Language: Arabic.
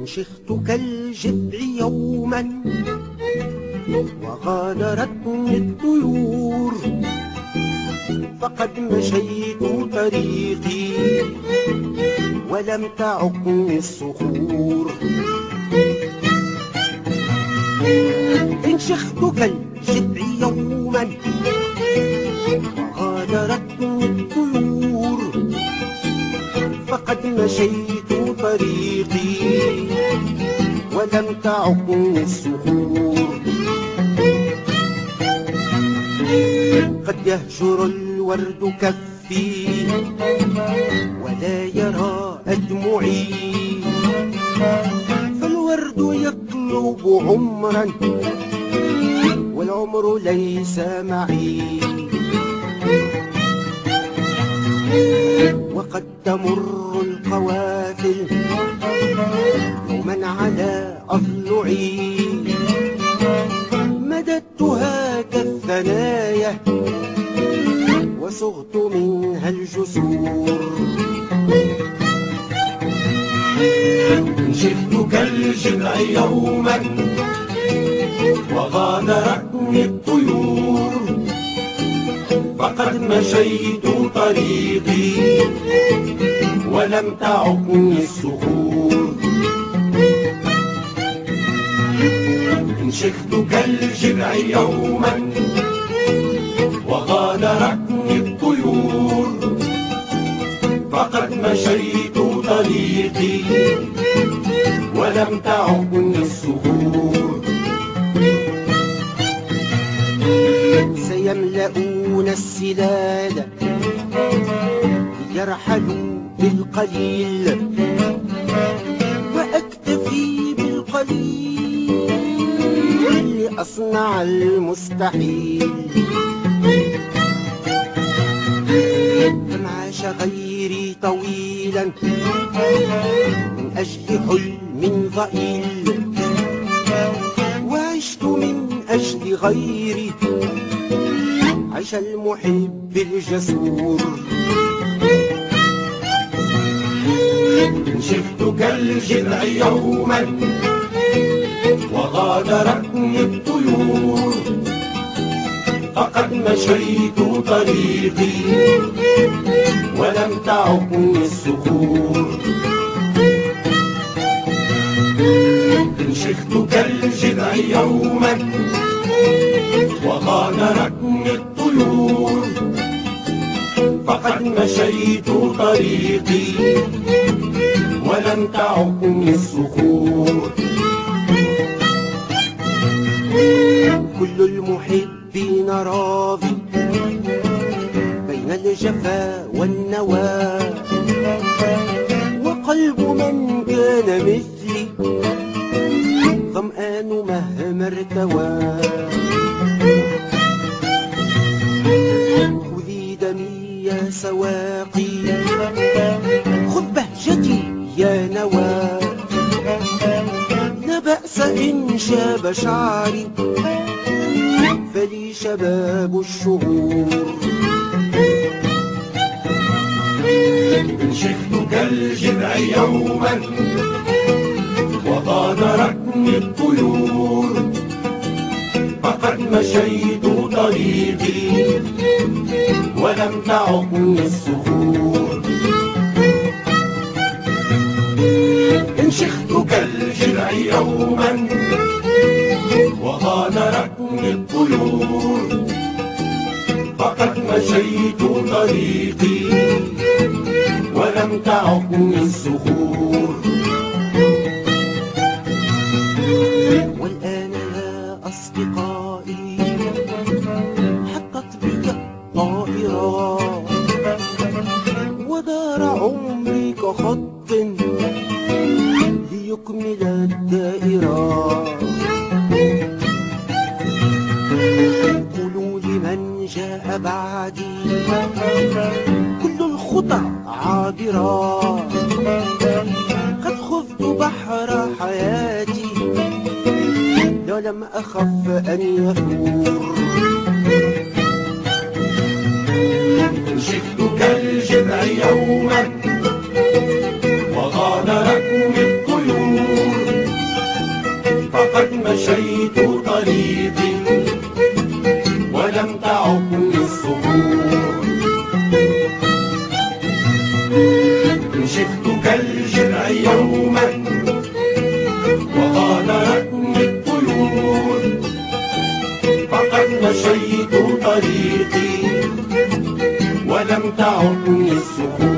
انشخت كالجذع يوما وغادرتني الطيور، فقد مشيت طريقي ولم تعقني الصخور. انشخت كالجذع يوما وغادرتني الطيور، فقد مشيت طريقي ولم تعقني الصخور. قد يهجر الورد كفي ولا يرى أدمعي، فالورد يطلب عمرا والعمر ليس معي. وقد تمر القوافل يوما على أضلعي، مددتها كالثنايا وصغت منها الجسور. انشخت كالجذع يوما وغادرتني الطيور، فقد مشيت طريقي ولم تعقني الصخور. انشخت كالجذع يوما وغادرتني الطيور، فقد مشيت طريقي ولم تعقني الصخور. سيملؤون السلال يرحلوا بالقليل، وأكتفي بالقليل لأصنع المستحيل. كم عاش غيري طويلا من أجل حلم ضئيل، وعشت من أجل غيري عيش المحب الجسور. انشخت كالجذع يوما وغادرتني الطيور، فقد مشيت طريقي ولم تعقني الصخور. انشخت كالجذع يوما وغادرتني الطيور، فقد مشيت طريقي ولم تعقني الصخور. كل المحبين راضي بين الجفا والنوى، وقلب من كان مثلي ظمآن مهما ارتوى. خذي دمي يا سواقي، خذ بهجتي يا نوى. لا بأس إن شاب شعري فلي شباب الشهور. انشخت كالجذع يوما وغادرتني الطيور، فقد مشيت طريقي ولم تعقني الصخور. انشخت كالجذع يوما وغادرتني الطيور، فقد مشيت طريقي ولم تعقني الصخور. والآن يا أصدقائي حطت بي الطائرة، ودار عمري كخط ليكمل الدائرة. قولوا لمن جاء بعدي كل الخطى عابرة، قد خذت بحر حياتي لم أخف أن يثور. شفت كالجذع يوما وغادرتني الطيور، فقد مشيت طريقي ولم تعقني الصخور. شفت كالجذع يوما وغادرتني الطيور، فقد مشيت طريقي ولم تعقني الصخور.